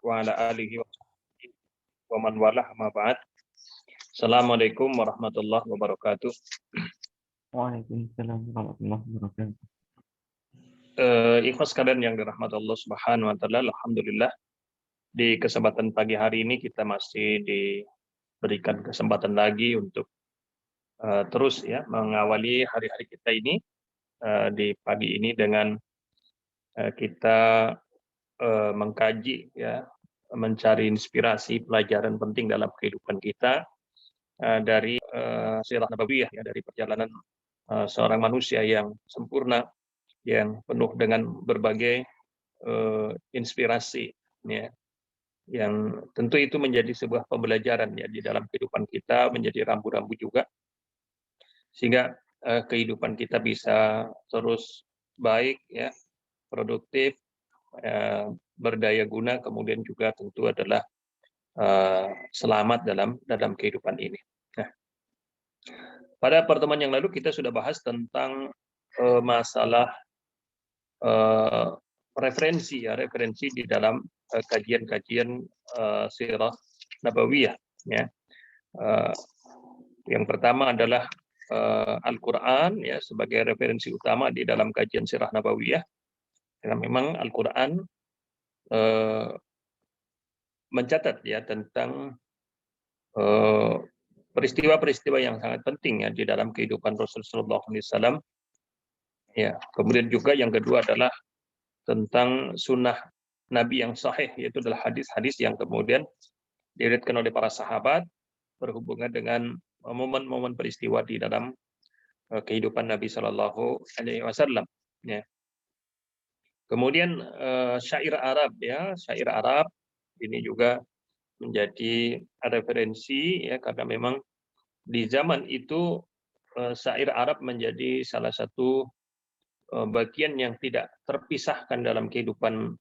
wa ala alihi wa man walah ma ba'd. Assalamualaikum warahmatullahi wabarakatuh. Waalaikumsalam warahmatullahi wabarakatuh. Ikhwas sekalian yang dirahmati Allah Subhanahu wa taala, alhamdulillah di kesempatan pagi hari ini kita masih diberikan kesempatan lagi untuk terus ya mengawali hari-hari kita ini di pagi ini dengan kita mengkaji ya, mencari inspirasi pelajaran penting dalam kehidupan kita dari sirah nabawiyah ya, dari perjalanan seorang manusia yang sempurna, yang penuh dengan berbagai inspirasi ya, yang tentu itu menjadi sebuah pembelajaran ya di dalam kehidupan kita, menjadi rambu-rambu juga sehingga kehidupan kita bisa terus baik ya, produktif, berdaya guna, kemudian juga tentu adalah selamat dalam kehidupan ini. Nah, pada pertemuan yang lalu kita sudah bahas tentang masalah referensi di dalam kajian-kajian sirah nabawiyah ya. Yang pertama adalah Al-Qur'an ya sebagai referensi utama di dalam kajian sirah nabawiyah. Karena memang Al-Qur'an mencatat ya tentang peristiwa-peristiwa yang sangat penting ya di dalam kehidupan Rasulullah SAW. Ya, kemudian juga yang kedua adalah tentang sunnah Nabi yang sahih, yaitu adalah hadis-hadis yang kemudian diriwayatkan oleh para sahabat berhubungan dengan momen-momen peristiwa di dalam kehidupan Nabi Shallallahu Alaihi Wasallam. Ya. Kemudian syair Arab ya, syair Arab ini juga menjadi referensi ya karena memang di zaman itu syair Arab menjadi salah satu bagian yang tidak terpisahkan dalam kehidupan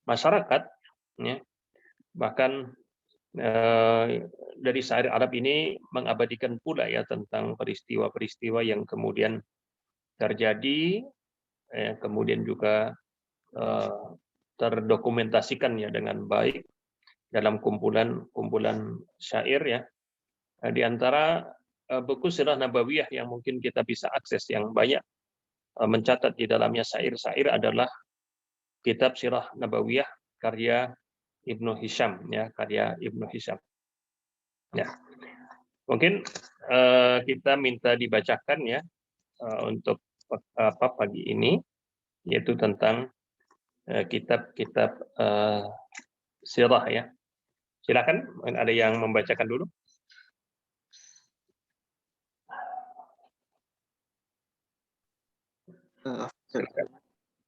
masyarakat ya. Bahkan dari syair Arab ini mengabadikan pula ya tentang peristiwa-peristiwa yang kemudian terjadi kemudian juga terdokumentasikan ya dengan baik dalam kumpulan syair ya. Di antara buku sirah nabawiyah yang mungkin kita bisa akses yang banyak mencatat di dalamnya syair-syair adalah kitab sirah nabawiyah karya Ibnu Hisham ya, karya Ibnu Hisham. Ya. Mungkin kita minta dibacakan ya untuk pagi ini yaitu tentang kitab-kitab sirah ya. Silakan, ada yang membacakan dulu.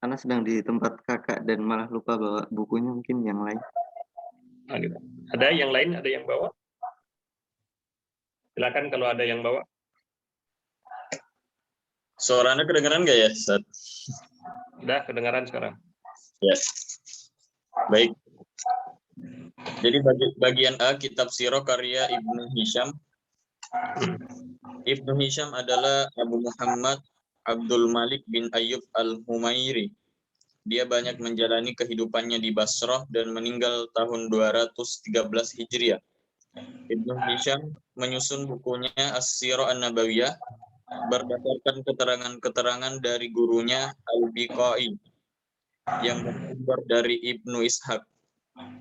Karena sedang di tempat kakak dan malah lupa bawa bukunya, mungkin yang lain. Ada yang lain, ada yang bawa? Silakan kalau ada yang bawa. Suaranya kedengaran nggak ya, Ustaz? Udah kedengaran sekarang. Ya. Baik. Jadi bagian A, kitab sirah karya Ibnu Hisham. Ibnu Hisham adalah Abu Muhammad Abdul Malik bin Ayyub al-Humairi. Dia banyak menjalani kehidupannya di Basrah dan meninggal tahun 213 Hijriah. Ibnu Hisham menyusun bukunya As-Sirah An-Nabawiyah berdasarkan keterangan-keterangan dari gurunya Al-Biqai yang bersumber dari Ibnu Ishaq.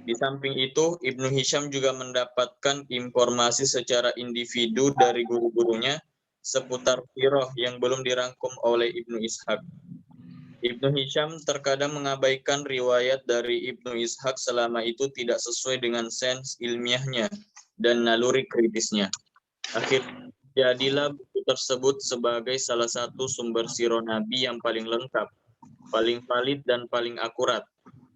Di samping itu, Ibnu Hisham juga mendapatkan informasi secara individu dari guru-gurunya seputar sirah yang belum dirangkum oleh Ibnu Ishaq. Ibnu Hisham terkadang mengabaikan riwayat dari Ibnu Ishaq selama itu tidak sesuai dengan sains ilmiahnya dan naluri kritisnya. Akhirnya jadilah buku tersebut sebagai salah satu sumber sirah Nabi yang paling lengkap, paling valid dan paling akurat.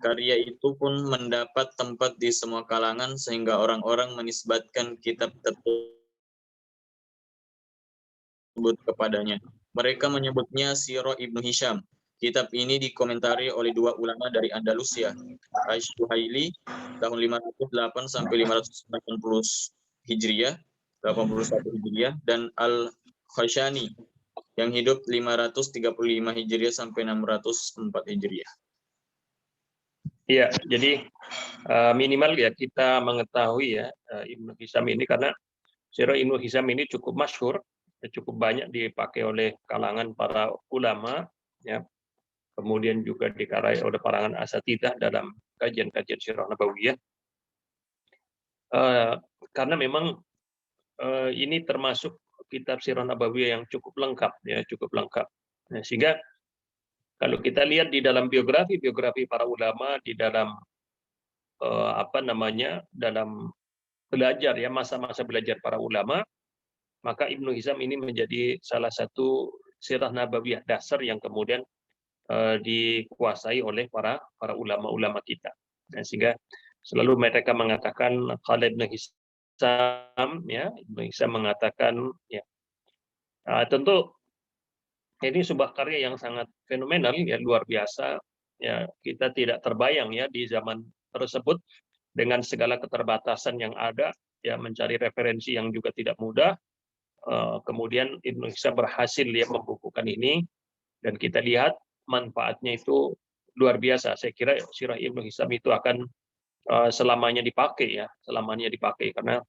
Karya itu pun mendapat tempat di semua kalangan sehingga orang-orang menisbatkan kitab tersebut kepadanya. Mereka menyebutnya Sirah Ibnu Hisham. Kitab ini dikomentari oleh dua ulama dari Andalusia, Asy-Syuhaili tahun 508 sampai 580 Hijriah, 81 Hijriah, dan Al-Khashani yang hidup 535 Hijriah sampai 604 Hijriah. Iya, jadi minimal ya kita mengetahui ya Ibnu Hisham ini, karena Sirah Ibnu Hisham ini cukup masyhur, cukup banyak dipakai oleh kalangan para ulama, ya. Kemudian juga dikarai oleh kalangan asatidzah dalam kajian-kajian Sirah Nabawiyah. Karena memang ini termasuk kitab Sirah Nabawiyah yang cukup lengkap, ya, cukup lengkap. Nah, sehingga kalau kita lihat di dalam biografi para ulama, di dalam dalam belajar ya, masa-masa belajar para ulama, maka Ibnu Hisham ini menjadi salah satu Sirah Nabawiyah dasar yang kemudian dikuasai oleh para ulama-ulama kita. Nah, sehingga selalu mereka mengatakan Khalid bin Hisham, ya, Ibnu Hisham mengatakan, ya, tentu ini sebuah karya yang sangat fenomenal, ya, luar biasa. Ya, kita tidak terbayang ya di zaman tersebut dengan segala keterbatasan yang ada, ya, mencari referensi yang juga tidak mudah. Kemudian Ibnu Hisham berhasil ya membukukan ini, dan kita lihat manfaatnya itu luar biasa. Saya kira Sirah Ibnu Hisham itu akan selamanya dipakai, ya, selamanya dipakai, karena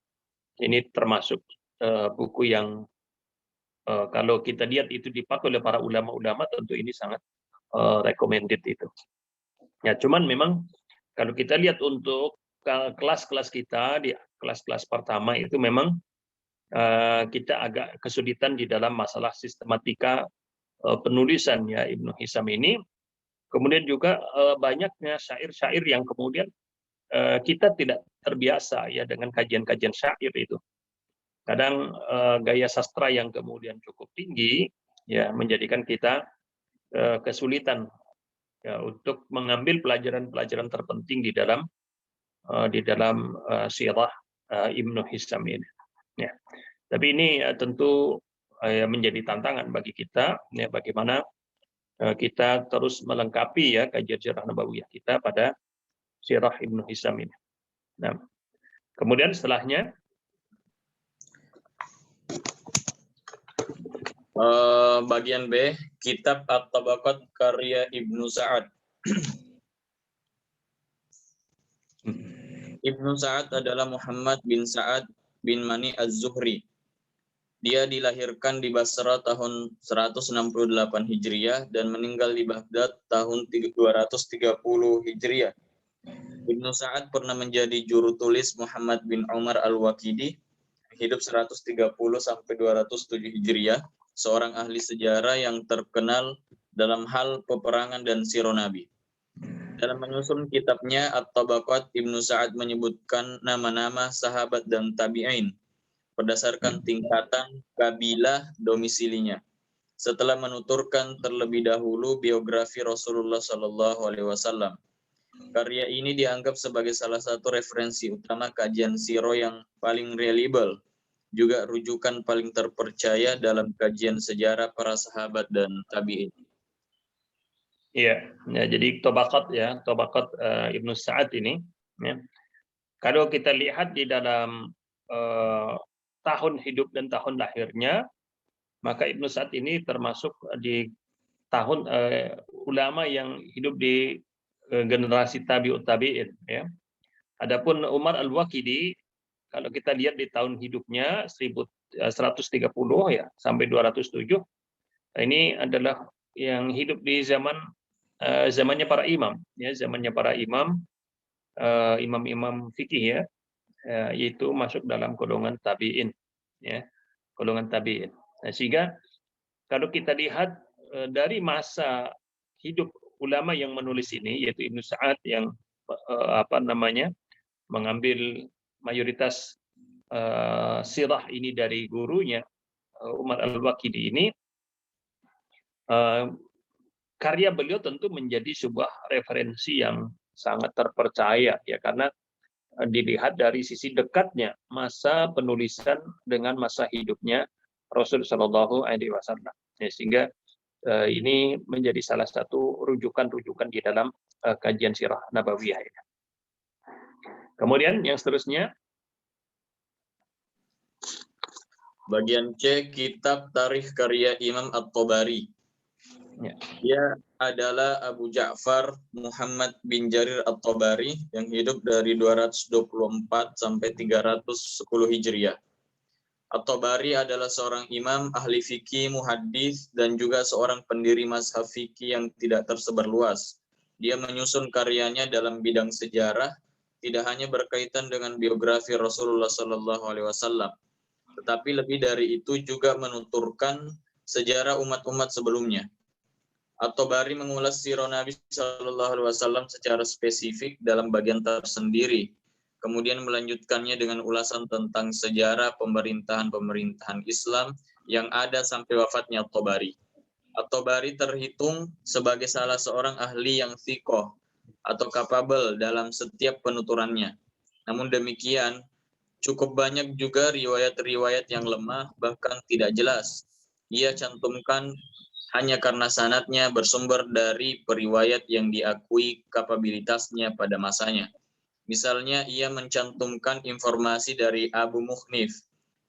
ini termasuk buku yang kalau kita lihat itu dipakai oleh para ulama-ulama, tentu ini sangat recommended itu. Ya, cuman memang kalau kita lihat untuk kelas-kelas kita di kelas-kelas pertama itu memang kita agak kesulitan di dalam masalah sistematika penulisan ya Ibnu Hisham ini. Kemudian juga banyaknya syair-syair yang kemudian kita tidak terbiasa ya dengan kajian-kajian syair itu. Kadang gaya sastra yang kemudian cukup tinggi ya menjadikan kita kesulitan ya untuk mengambil pelajaran-pelajaran terpenting di dalam sirah Ibnu Hisham ini. Ya. Tapi ini tentu menjadi tantangan bagi kita, ya, bagaimana kita terus melengkapi ya kajian Sirah Nabawiyah kita pada Sirah Ibnu Hisham ini. Nah, kemudian setelahnya bagian B, Kitab At-Tabaqat karya Ibnu Sa'ad. Ibnu Sa'ad adalah Muhammad bin Sa'ad bin Mani Az-Zuhri. Dia dilahirkan di Basra tahun 168 Hijriah dan meninggal di Baghdad tahun 230 Hijriah. Ibnu Sa'ad pernah menjadi juru tulis Muhammad bin Umar Al-Waqidi, hidup 130 sampai 207 Hijriah, seorang ahli sejarah yang terkenal dalam hal peperangan dan sirah Nabi. Dalam menyusun kitabnya At-Tabaqat, Ibnu Sa'ad menyebutkan nama-nama sahabat dan tabi'in berdasarkan tingkatan kabilah domisilinya. Setelah menuturkan terlebih dahulu biografi Rasulullah SAW. Karya ini dianggap sebagai salah satu referensi utama kajian sirah yang paling reliable, juga rujukan paling terpercaya dalam kajian sejarah para sahabat dan tabi'in. Iya, ya, jadi Tabaqat Ibnu Sa'ad ini, ya, kalau kita lihat di dalam tahun hidup dan tahun lahirnya, maka Ibnu Sa'ad ini termasuk di tahun ulama yang hidup di generasi tabi'ut tabi'in. Ya. Adapun Umar Al-Waqidi, kalau kita lihat di tahun hidupnya 130 ya sampai 207, ini adalah yang hidup di zamannya para imam, ya, zamannya para imam, imam-imam fikih ya, yaitu masuk dalam golongan tabi'in, ya, golongan tabi'in. Nah, sehingga kalau kita lihat dari masa hidup ulama yang menulis ini, yaitu Ibnu Sa'ad yang mengambil mayoritas sirah ini dari gurunya Umar Al-Waqidi ini, karya beliau tentu menjadi sebuah referensi yang sangat terpercaya ya, karena dilihat dari sisi dekatnya masa penulisan dengan masa hidupnya Rasul Shallallahu Alaihi Wasallam. Ya, sehingga ini menjadi salah satu rujukan-rujukan di dalam kajian sirah Nabawiyah. Ya. Kemudian yang seterusnya, bagian C, Kitab Tarikh karya Imam At-Tabari. Ya. Dia adalah Abu Ja'far Muhammad bin Jarir At-Tabari yang hidup dari 224 sampai 310 Hijriah. At-Tabari adalah seorang imam ahli fikih, muhaddis, dan juga seorang pendiri mazhab fikih yang tidak tersebar luas. Dia menyusun karyanya dalam bidang sejarah, tidak hanya berkaitan dengan biografi Rasulullah SAW, tetapi lebih dari itu juga menuturkan sejarah umat-umat sebelumnya. At-Tabari mengulas sirah Nabi SAW secara spesifik dalam bagian tersendiri, kemudian melanjutkannya dengan ulasan tentang sejarah pemerintahan-pemerintahan Islam yang ada sampai wafatnya At-Tabari. At-Tabari terhitung sebagai salah seorang ahli yang thiqah atau capable dalam setiap penuturannya. Namun demikian, cukup banyak juga riwayat-riwayat yang lemah, bahkan tidak jelas. Ia cantumkan hanya karena sanadnya bersumber dari periwayat yang diakui kapabilitasnya pada masanya. Misalnya, ia mencantumkan informasi dari Abu Mukhnif,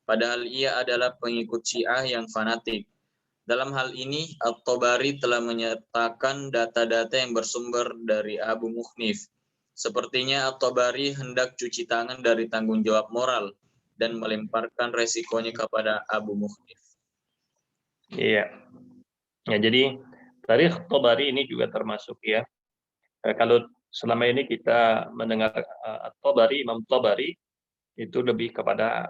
padahal ia adalah pengikut Syiah yang fanatik. Dalam hal ini, At-Tabari telah menyertakan data-data yang bersumber dari Abu Mukhnif. Sepertinya At-Tabari hendak cuci tangan dari tanggung jawab moral dan melemparkan resikonya kepada Abu Mukhnif. Iya. Ya, jadi tarikh Tabari ini juga termasuk ya. Kalau selama ini kita mendengar Tabari, Imam Tabari itu lebih kepada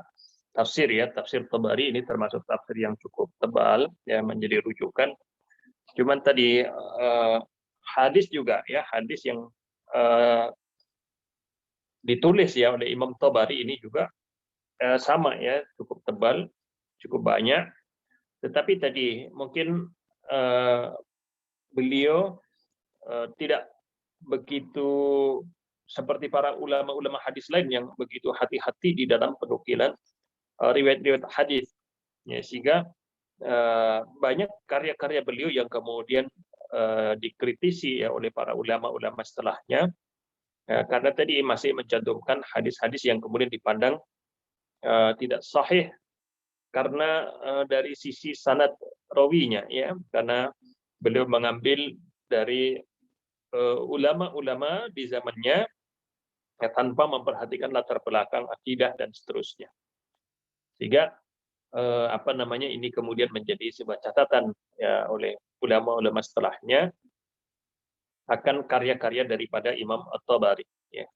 tafsir ya. Tafsir Tabari ini termasuk tafsir yang cukup tebal ya, menjadi rujukan. Cuman tadi hadis juga ya, hadis yang ditulis ya oleh Imam Tabari ini juga sama ya, cukup tebal, cukup banyak. Tetapi tadi mungkin beliau tidak begitu seperti para ulama-ulama hadis lain yang begitu hati-hati di dalam penukilan riwayat-riwayat hadis. Ya, sehingga banyak karya-karya beliau yang kemudian dikritisi ya oleh para ulama-ulama setelahnya, karena tadi masih mencantumkan hadis-hadis yang kemudian dipandang tidak sahih karena dari sisi sanad rawinya ya, karena beliau mengambil dari ulama-ulama di zamannya ya, tanpa memperhatikan latar belakang akidah dan seterusnya. Sehingga ini kemudian menjadi sebuah catatan ya oleh ulama-ulama setelahnya akan karya-karya daripada Imam At-Tabari ya.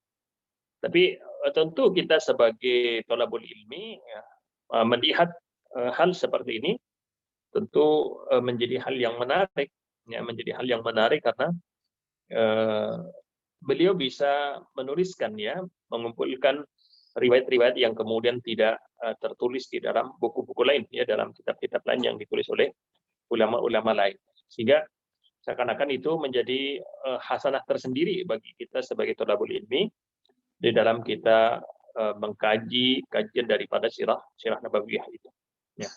Tapi tentu kita sebagai thalabul ilmi ya, melihat hal seperti ini tentu menjadi hal yang menarik ya, menjadi hal yang menarik karena beliau bisa menuliskan ya, mengumpulkan riwayat-riwayat yang kemudian tidak tertulis di dalam buku-buku lain ya, dalam kitab-kitab lain yang ditulis oleh ulama-ulama lain, sehingga seakan-akan itu menjadi hasanah tersendiri bagi kita sebagai thalabul ilmi di dalam kita mengkaji kajian daripada sirah nabawiyah itu ya.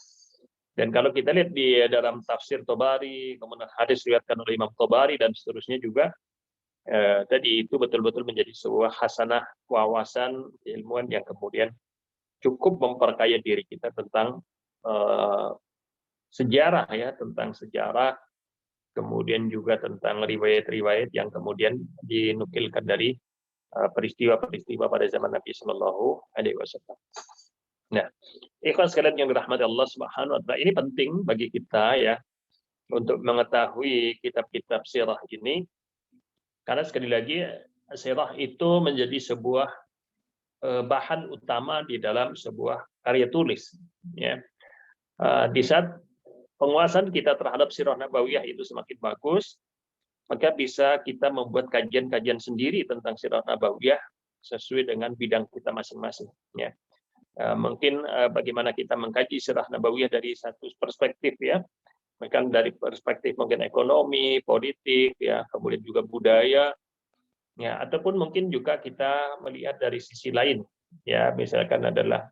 Dan kalau kita lihat di dalam tafsir Tabari, kemudian hadis diriwayatkan oleh Imam Tabari dan seterusnya juga, tadi itu betul-betul menjadi sebuah hasanah wawasan ilmuwan yang kemudian cukup memperkaya diri kita tentang sejarah ya, tentang sejarah, kemudian juga tentang riwayat-riwayat yang kemudian dinukilkan dari peristiwa-peristiwa pada zaman Nabi Shallallahu Alaihi Wasallam. Nah, ikhwan sekalian yang dirahmati Allah Subhanahu Wa Taala, ini penting bagi kita ya untuk mengetahui kitab-kitab sirah ini, karena sekali lagi sirah itu menjadi sebuah bahan utama di dalam sebuah karya tulis. Ya, di saat penguasaan kita terhadap sirah nabawiyah itu semakin bagus, maka bisa kita membuat kajian-kajian sendiri tentang sirah nabawiyah sesuai dengan bidang kita masing-masing. Ya. Mungkin bagaimana kita mengkaji sirah nabawiyah dari satu perspektif ya, bahkan dari perspektif mungkin ekonomi, politik, ya, kemudian juga budaya, ya, ataupun mungkin juga kita melihat dari sisi lain, ya, misalkan adalah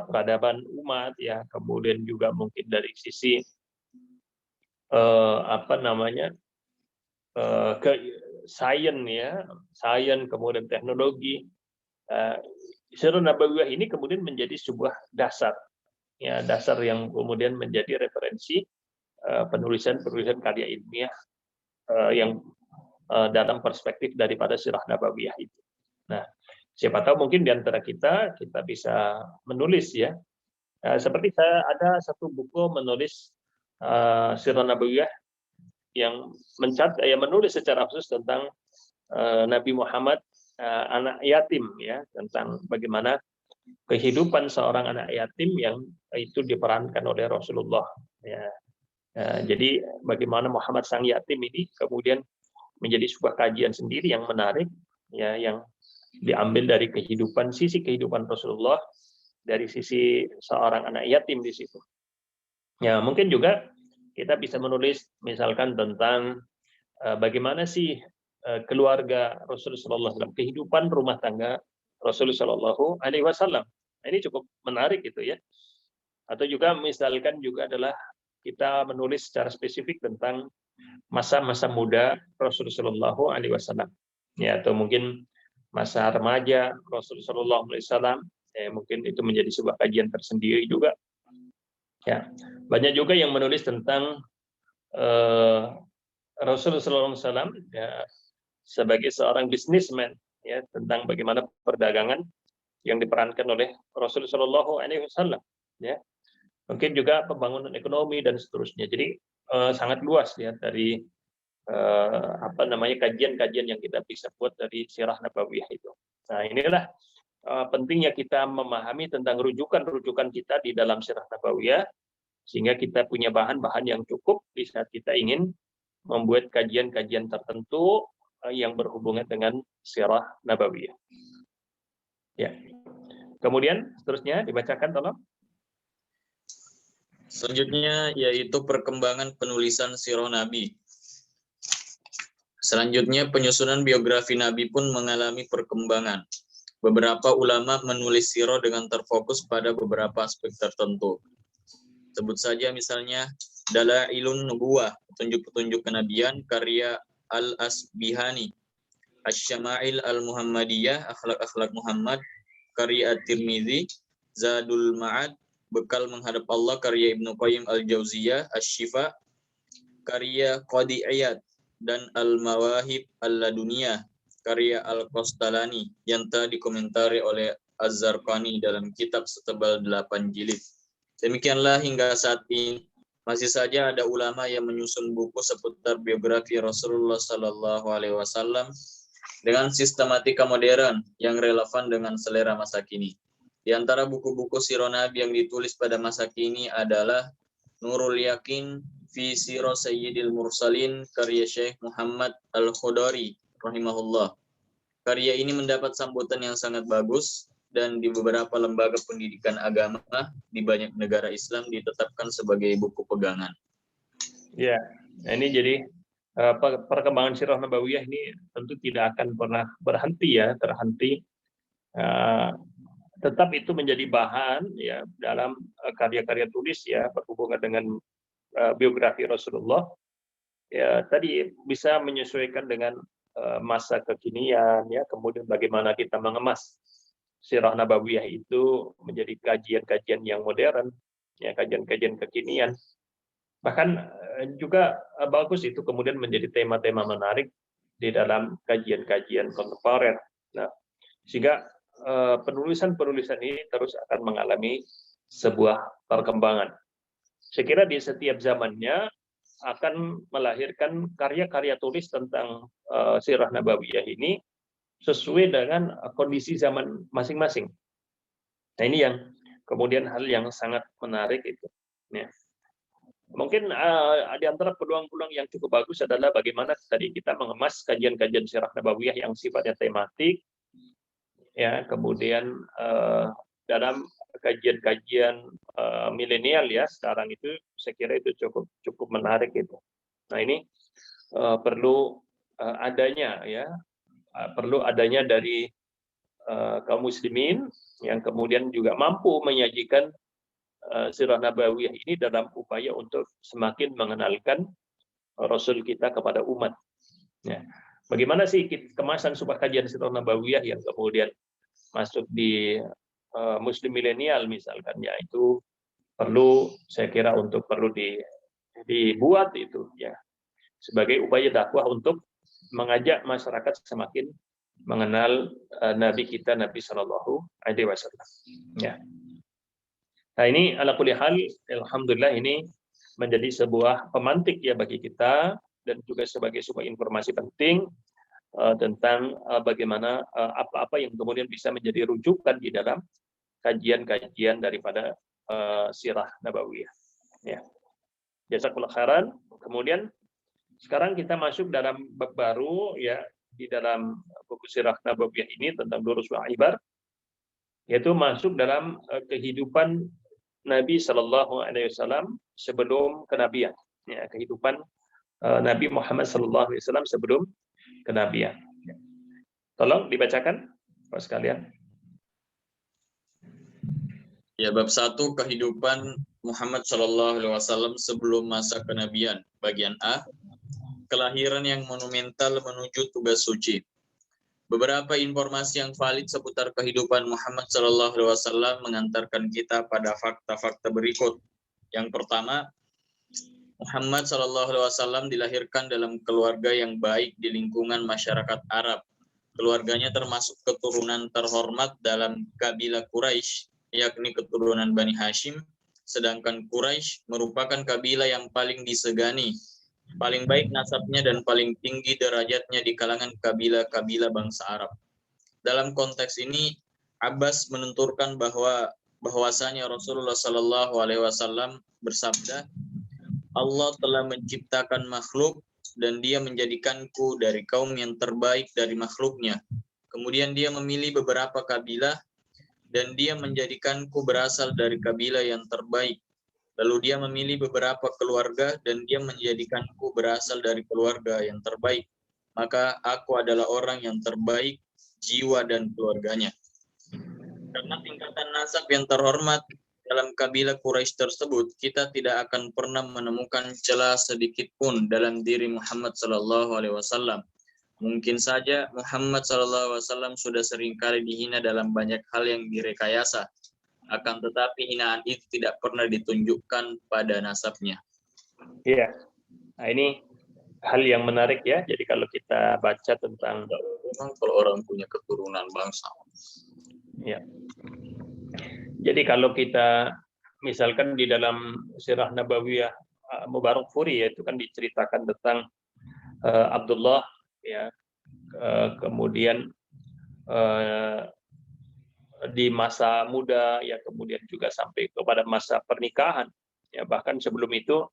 peradaban umat, ya, kemudian juga mungkin dari sisi sains ya, sains kemudian teknologi. Sirah nabawiyah ini kemudian menjadi sebuah dasar, ya, dasar yang kemudian menjadi referensi penulisan karya ilmiah yang dalam perspektif daripada sirah nabawiyah itu. Nah, siapa tahu mungkin di antara kita bisa menulis ya. Seperti saya ada satu buku menulis sirah nabawiyah yang menulis secara khusus tentang Nabi Muhammad anak yatim ya, tentang bagaimana kehidupan seorang anak yatim yang itu diperankan oleh Rasulullah ya. Jadi bagaimana Muhammad sang yatim ini kemudian menjadi sebuah kajian sendiri yang menarik ya, yang diambil dari sisi kehidupan Rasulullah, dari sisi seorang anak yatim di situ. Ya, mungkin juga kita bisa menulis misalkan tentang bagaimana sih keluarga Rasulullah SAW, kehidupan rumah tangga Rasulullah SAW. Ini cukup menarik gitu ya. Atau juga misalkan juga adalah kita menulis secara spesifik tentang masa-masa muda Rasulullah SAW. Ya, atau mungkin masa remaja Rasulullah SAW. Mungkin itu menjadi sebuah kajian tersendiri juga. Ya, banyak juga yang menulis tentang Rasulullah SAW ya, sebagai seorang bisnismen ya, tentang bagaimana perdagangan yang diperankan oleh Rasulullah SAW ya. Mungkin juga pembangunan ekonomi dan seterusnya. Jadi sangat luas ya dari kajian-kajian yang kita bisa buat dari sirah nabawiyah itu. Nah, inilah pentingnya kita memahami tentang rujukan-rujukan kita di dalam sirah nabawiyah, sehingga kita punya bahan-bahan yang cukup di saat kita ingin membuat kajian-kajian tertentu yang berhubungan dengan sirah nabawiyah. Ya. Kemudian seterusnya dibacakan tolong. Selanjutnya yaitu perkembangan penulisan sirah Nabi. Selanjutnya penyusunan biografi Nabi pun mengalami perkembangan. Beberapa ulama menulis sirah dengan terfokus pada beberapa aspek tertentu. Sebut saja misalnya Dalailun Nubuwah, petunjuk-petunjuk kenabian, karya Al-Asbihani, Asy-Syama'il Al-Muhammadiyah, akhlak-akhlak Muhammad, karya At-Tirmidzi, Zadul Ma'ad, bekal menghadap Allah, karya Ibnu Qayyim Al-Jauziyah, Asy-Syifa, karya Qadi Iyad, dan Al-Mawahib Al-Laduniyah, karya Al-Qastalani, yang telah dikomentari oleh Az-Zarqani dalam kitab setebal 8 jilid. Demikianlah hingga saat ini masih saja ada ulama yang menyusun buku seputar biografi Rasulullah Sallallahu Alaihi Wasallam dengan sistematika modern yang relevan dengan selera masa kini. Di antara buku-buku sirah Nabi yang ditulis pada masa kini adalah Nurul Yakin fi Sirah Sayyidil Mursalin, karya Syekh Muhammad Al-Khudari rahimahullah. Karya ini mendapat sambutan yang sangat bagus dan di beberapa lembaga pendidikan agama di banyak negara Islam ditetapkan sebagai buku pegangan. Ya, ini jadi perkembangan sirah nabawiyah ini tentu tidak akan pernah terhenti. Tetap itu menjadi bahan ya dalam karya-karya tulis ya berhubungan dengan biografi Rasulullah. Ya, tadi bisa menyesuaikan dengan masa kekinian ya, kemudian bagaimana kita mengemas sirah nabawiyah itu menjadi kajian-kajian yang modern, ya kajian-kajian kekinian. Bahkan juga bagus itu kemudian menjadi tema-tema menarik di dalam kajian-kajian kontemporer. Nah, sehingga penulisan-penulisan ini terus akan mengalami sebuah perkembangan. Saya kira di setiap zamannya akan melahirkan karya-karya tulis tentang sirah nabawiyah ini sesuai dengan kondisi zaman masing-masing. Nah, ini yang kemudian hal yang sangat menarik itu. Ya. Mungkin di antara peluang-peluang yang cukup bagus adalah bagaimana tadi kita mengemas kajian-kajian sirah nabawiyah yang sifatnya tematik, ya, kemudian dalam kajian-kajian milenial ya sekarang itu saya kira itu cukup menarik itu. Nah, ini perlu adanya dari kaum muslimin yang kemudian juga mampu menyajikan sirah nabawiyah ini dalam upaya untuk semakin mengenalkan Rasul kita kepada umat. Ya. Bagaimana sih kemasan sebuah kajian sirah nabawiyah yang kemudian masuk di muslim milenial misalkan, ya itu perlu saya kira perlu dibuat itu ya sebagai upaya dakwah untuk mengajak masyarakat semakin mengenal Nabi kita Nabi Shallallahu Alaihi Wasallam. Ya. Nah ini ala kulli hal, alhamdulillah ini menjadi sebuah pemantik ya bagi kita dan juga sebagai sebuah informasi penting tentang bagaimana apa-apa yang kemudian bisa menjadi rujukan di dalam kajian-kajian daripada sirah nabawiyah. Ya. Jazakallahu khairan. Kemudian sekarang kita masuk dalam bab baru ya di dalam buku sirah nabawiyah ini tentang durus wa ibar, yaitu masuk dalam kehidupan Nabi Shallallahu Alaihi Wasallam sebelum kenabian. Ya, kehidupan Nabi Muhammad Shallallahu Alaihi Wasallam sebelum kenabian. Tolong dibacakan, Pak sekalian. Ya, bab 1 kehidupan Muhammad Shallallahu Alaihi Wasallam sebelum masa kenabian. Bagian A, kelahiran yang monumental menuju tugas suci. Beberapa informasi yang valid seputar kehidupan Muhammad Shallallahu Alaihi Wasallam mengantarkan kita pada fakta-fakta berikut. Yang pertama, Muhammad Shallallahu Alaihi Wasallam dilahirkan dalam keluarga yang baik di lingkungan masyarakat Arab. Keluarganya termasuk keturunan terhormat dalam kabilah Quraisy, yakni keturunan Bani Hashim, sedangkan Quraisy merupakan kabilah yang paling disegani, paling baik nasabnya dan paling tinggi derajatnya di kalangan kabilah-kabilah bangsa Arab. Dalam konteks ini, Abbas menuturkan bahwasanya Rasulullah Shallallahu Alaihi Wasallam bersabda, Allah telah menciptakan makhluk dan Dia menjadikanku dari kaum yang terbaik dari makhluknya. Kemudian Dia memilih beberapa kabilah dan Dia menjadikanku berasal dari kabilah yang terbaik. Lalu Dia memilih beberapa keluarga dan Dia menjadikanku berasal dari keluarga yang terbaik. Maka aku adalah orang yang terbaik jiwa dan keluarganya. Karena tingkatan nasab yang terhormat dalam kabilah Quraisy tersebut, kita tidak akan pernah menemukan celah sedikit pun dalam diri Muhammad Sallallahu Alaihi Wasallam. Mungkin saja Muhammad Sallallahu Alaihi Wasallam sudah seringkali dihina dalam banyak hal yang direkayasa. Akan tetapi hinaan itu tidak pernah ditunjukkan pada nasabnya. Iya, nah ini hal yang menarik ya. Jadi kalau kita baca tentang Kalau orang punya keturunan bangsa. ya. Jadi kalau kita misalkan di dalam Sirah Nabawiyah Mubarakfuri ya itu kan diceritakan tentang Abdullah ya, kemudian di masa muda ya, kemudian juga sampai kepada masa pernikahan ya, bahkan sebelum itu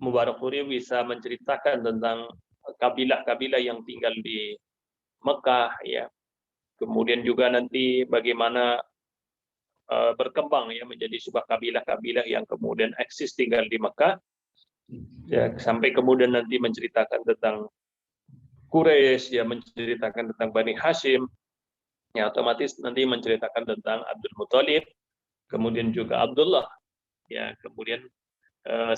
Mubarakfuri bisa menceritakan tentang kabilah-kabilah yang tinggal di Mekah ya, kemudian juga nanti bagaimana berkembang ya menjadi sebuah kabilah-kabilah yang kemudian eksis tinggal di Mekah ya, sampai kemudian nanti menceritakan tentang Quraisy ya, menceritakan tentang Bani Hashim ya, otomatis nanti menceritakan tentang Abdul Muthalib, kemudian juga Abdullah ya, kemudian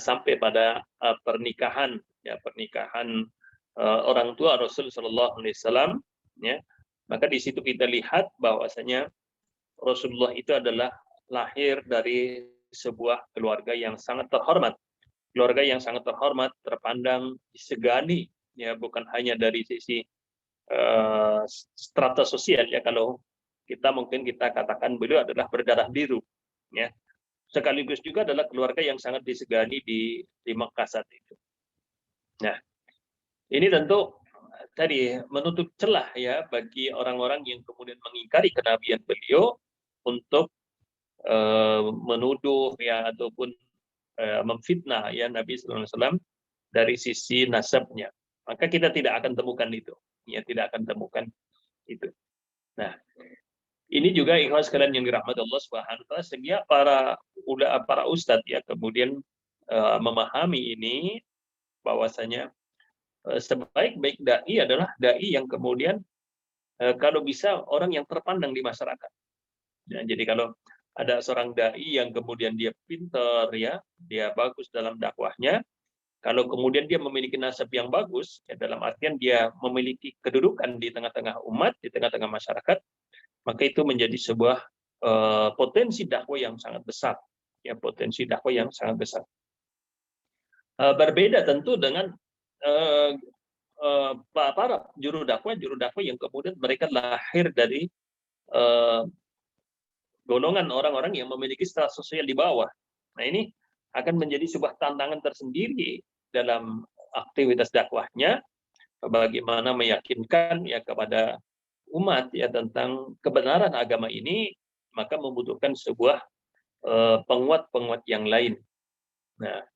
sampai pada pernikahan ya, pernikahan orang tua Rasul Shallallahu Alaihi Wasallam ya, maka di situ kita lihat bahwasanya Rasulullah itu adalah lahir dari sebuah keluarga yang sangat terhormat. Keluarga yang sangat terhormat, terpandang, disegani, ya bukan hanya dari sisi strata sosial ya. Kalau kita katakan beliau adalah berdarah biru, ya. Sekaligus juga adalah keluarga yang sangat disegani di Makkah saat itu. Nah, ini tentu tadi menutup celah ya bagi orang-orang yang kemudian mengingkari kenabian beliau untuk menuduh ya ataupun memfitnah ya Nabi Sallallahu Alaihi Wasallam dari sisi nasabnya. Maka kita tidak akan temukan itu, ya tidak akan temukan itu. Nah, ini juga ikhwas sekalian yang dirahmati Allah Subhanahu Wa Taala, sehingga para ustadz ya kemudian memahami ini bahwasanya sebaik-baik dai adalah dai yang kemudian kalau bisa orang yang terpandang di masyarakat. Ya, jadi kalau ada seorang dai yang kemudian dia pintar ya, dia bagus dalam dakwahnya, kalau kemudian dia memiliki nasab yang bagus, ya dalam artian dia memiliki kedudukan di tengah-tengah umat, di tengah-tengah masyarakat, maka itu menjadi sebuah potensi dakwah yang sangat besar, ya potensi dakwah yang sangat besar. Berbeda tentu dengan para juru dakwah yang kemudian mereka lahir dari golongan orang-orang yang memiliki status sosial di bawah. Nah, ini akan menjadi sebuah tantangan tersendiri dalam aktivitas dakwahnya, bagaimana meyakinkan ya kepada umat ya tentang kebenaran agama ini, maka membutuhkan sebuah penguat-penguat yang lain. Nah,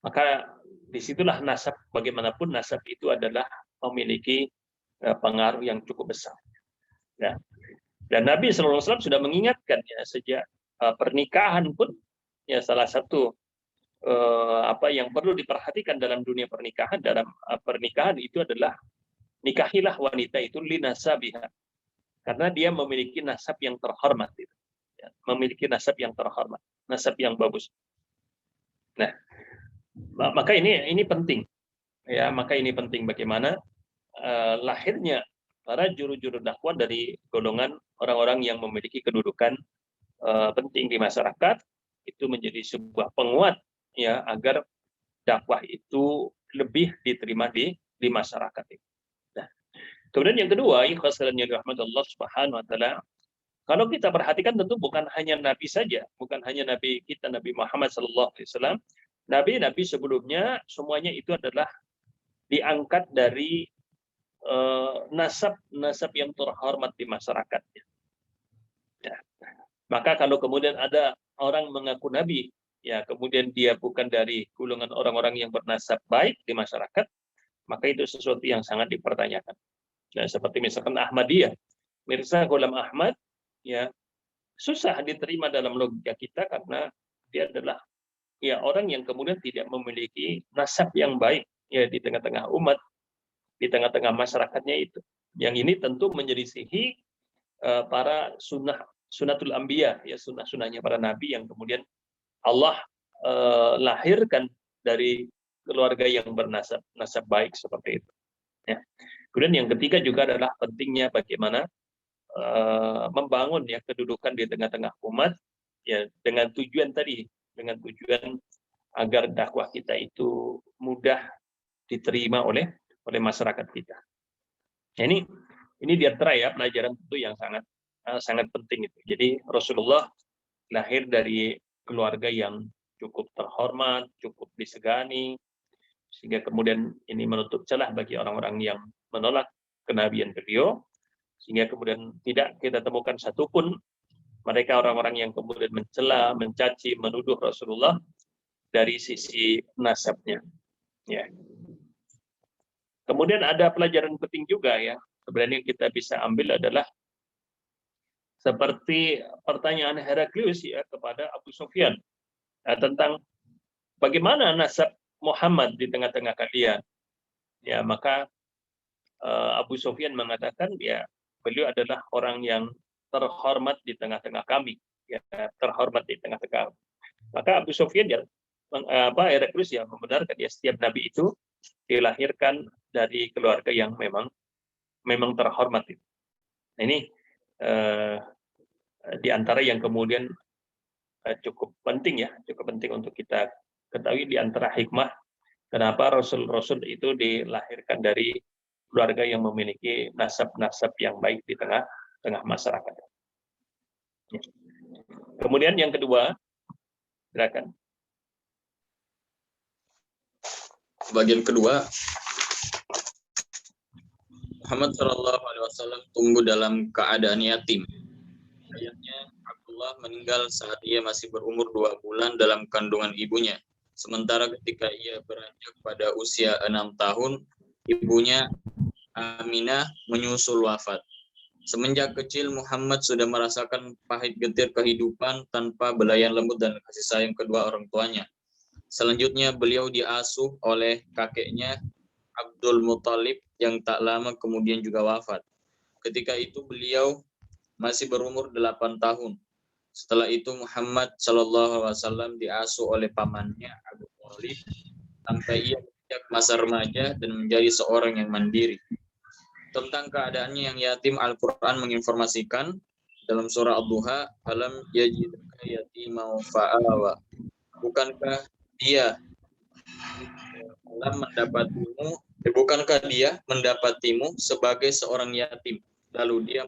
maka disitulah nasab, bagaimanapun nasab itu adalah memiliki pengaruh yang cukup besar. Nah, dan Nabi SAW sudah mengingatkan ya sejak pernikahan pun ya salah satu apa yang perlu diperhatikan dalam dunia pernikahan, pernikahan itu adalah nikahilah wanita itu linasabiha, karena dia memiliki nasab yang terhormat itu. Ya, memiliki nasab yang terhormat, nasab yang bagus. Nah, maka ini penting ya, maka ini penting bagaimana lahirnya para juru-juru dakwah dari golongan orang-orang yang memiliki kedudukan penting di masyarakat, itu menjadi sebuah penguat ya agar dakwah itu lebih diterima di masyarakat. Nah, kemudian yang kedua, ikhlas dan rahmat Allah Subhanahu wa taala, kalau kita perhatikan tentu bukan hanya Nabi saja, bukan hanya Nabi kita Nabi Muhammad sallallahu alaihi wasallam, nabi-nabi sebelumnya semuanya itu adalah diangkat dari nasab yang terhormat di masyarakatnya. Ya. Maka kalau kemudian ada orang mengaku nabi, ya kemudian dia bukan dari golongan orang-orang yang bernasab baik di masyarakat, maka itu sesuatu yang sangat dipertanyakan. Nah, seperti misalkan Ahmadiyah, Mirza Ghulam Ahmad, ya susah diterima dalam logika kita karena dia adalah ya orang yang kemudian tidak memiliki nasab yang baik ya di tengah-tengah umat, di tengah-tengah masyarakatnya itu. Yang ini tentu menyelisihi para sunnatul anbiya, ya sunnah-sunnahnya para nabi yang kemudian Allah lahirkan dari keluarga yang bernasab baik seperti itu. Ya. Kemudian yang ketiga juga adalah pentingnya bagaimana membangun ya kedudukan di tengah-tengah umat ya dengan tujuan agar dakwah kita itu mudah diterima oleh masyarakat kita. Nah, ini di antara ya pelajaran tentu yang sangat penting itu. Jadi Rasulullah lahir dari keluarga yang cukup terhormat, cukup disegani, sehingga kemudian ini menutup celah bagi orang-orang yang menolak kenabian beliau, sehingga kemudian tidak kita temukan satupun mereka orang-orang yang kemudian mencela, mencaci, menuduh Rasulullah dari sisi nasabnya. Ya. Kemudian ada pelajaran penting juga ya, sebenarnya yang kita bisa ambil adalah seperti pertanyaan Heraklius ya kepada Abu Sufyan tentang bagaimana nasab Muhammad di tengah-tengah kalian. Ya, maka Abu Sufyan mengatakan ya beliau adalah orang yang terhormat di tengah-tengah kami, ya terhormat di tengah-tengah. Maka Abu Sufyan ya Heraklius ya membenarkan ya setiap nabi itu dilahirkan dari keluarga yang memang terhormat. Nah, ini di antara yang kemudian cukup penting untuk kita ketahui di antara hikmah kenapa Rasul-Rasul itu dilahirkan dari keluarga yang memiliki nasab-nasab yang baik di tengah masyarakat. Kemudian yang kedua, silakan. Bagian kedua, Muhammad SAW tumbuh dalam keadaan yatim. Ayahnya Abdullah meninggal saat ia masih berumur 2 bulan dalam kandungan ibunya. Sementara ketika ia beranjak pada usia 6 tahun, ibunya Aminah menyusul wafat. Semenjak kecil, Muhammad sudah merasakan pahit getir kehidupan tanpa belayan lembut dan kasih sayang kedua orang tuanya. Selanjutnya, beliau diasuh oleh kakeknya Abdul Muthalib yang tak lama kemudian juga wafat. Ketika itu beliau masih berumur 8 tahun. Setelah itu Muhammad SAW diasuh oleh pamannya Abu Thalib sampai ia menginjak masa remaja dan menjadi seorang yang mandiri. Tentang keadaannya yang yatim, Al-Quran menginformasikan dalam surah Ad-Duha, alam yajidka yatima fa'awa. Bukankah dia mendapatimu, bukankah dia mendapatimu sebagai seorang yatim? Lalu dia,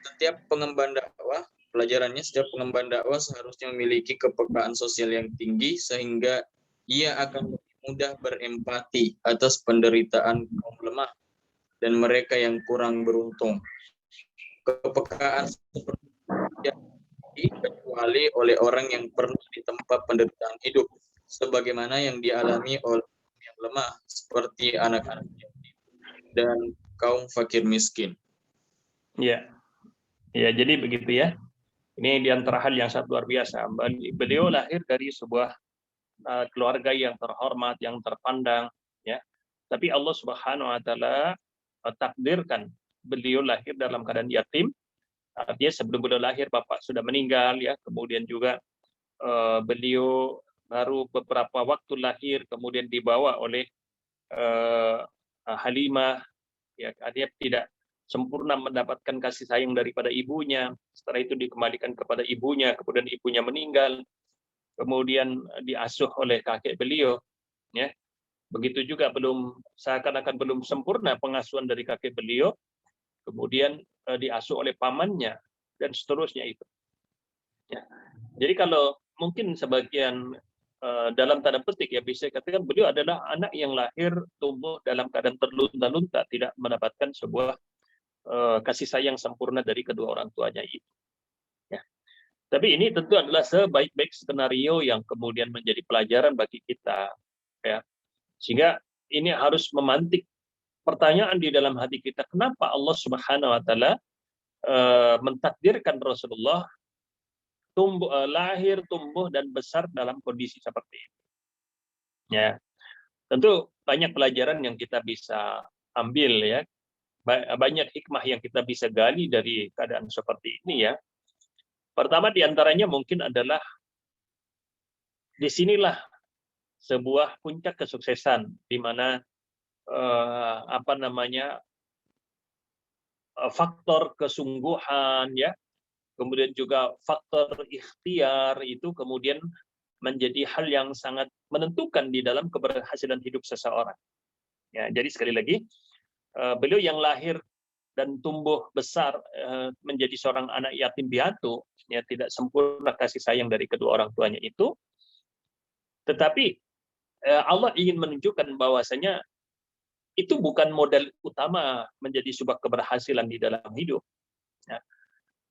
setiap pengemban dakwah, pelajarannya setiap pengemban dakwah seharusnya memiliki kepekaan sosial yang tinggi sehingga ia akan lebih mudah berempati atas penderitaan kaum lemah dan mereka yang kurang beruntung. Kepekaan seperti ini kecuali oleh orang yang pernah ditempa penderitaan hidup, sebagaimana yang dialami oleh yang lemah seperti anak-anak yatim dan kaum fakir miskin. Ya, ya jadi begitu ya. Ini di antara hal yang sangat luar biasa. Beliau lahir dari sebuah keluarga yang terhormat, yang terpandang, ya. Tapi Allah Subhanahu Wa Taala takdirkan beliau lahir dalam keadaan yatim. Artinya sebelum beliau lahir bapak sudah meninggal, ya. Kemudian juga beliau baru beberapa waktu lahir, kemudian dibawa oleh Halimah, ya, dia tidak sempurna mendapatkan kasih sayang daripada ibunya. Setelah itu dikembalikan kepada ibunya, kemudian ibunya meninggal, kemudian diasuh oleh kakek beliau, ya. Begitu juga seakan-akan belum sempurna pengasuhan dari kakek beliau, kemudian diasuh oleh pamannya dan seterusnya itu. Ya. Jadi kalau mungkin sebagian dalam tanda petik ya bisa katakan beliau adalah anak yang lahir tumbuh dalam keadaan terlunta-lunta, tidak mendapatkan sebuah kasih sayang sempurna dari kedua orang tuanya itu. Ya. Tapi ini tentu adalah sebaik-baik skenario yang kemudian menjadi pelajaran bagi kita, ya. Sehingga ini harus memantik pertanyaan di dalam hati kita, kenapa Allah Subhanahu Wa Taala mentakdirkan Rasulullah lahir, tumbuh dan besar dalam kondisi seperti ini. Ya, tentu banyak pelajaran yang kita bisa ambil, ya. Banyak hikmah yang kita bisa gali dari keadaan seperti ini, ya. Pertama diantaranya mungkin adalah disinilah sebuah puncak kesuksesan di mana faktor kesungguhan, ya, kemudian juga faktor ikhtiar itu kemudian menjadi hal yang sangat menentukan di dalam keberhasilan hidup seseorang. Ya, jadi sekali lagi beliau yang lahir dan tumbuh besar menjadi seorang anak yatim piatu, ya, tidak sempurna kasih sayang dari kedua orang tuanya itu, tetapi Allah ingin menunjukkan bahwasanya itu bukan modal utama menjadi sebuah keberhasilan di dalam hidup. Ya.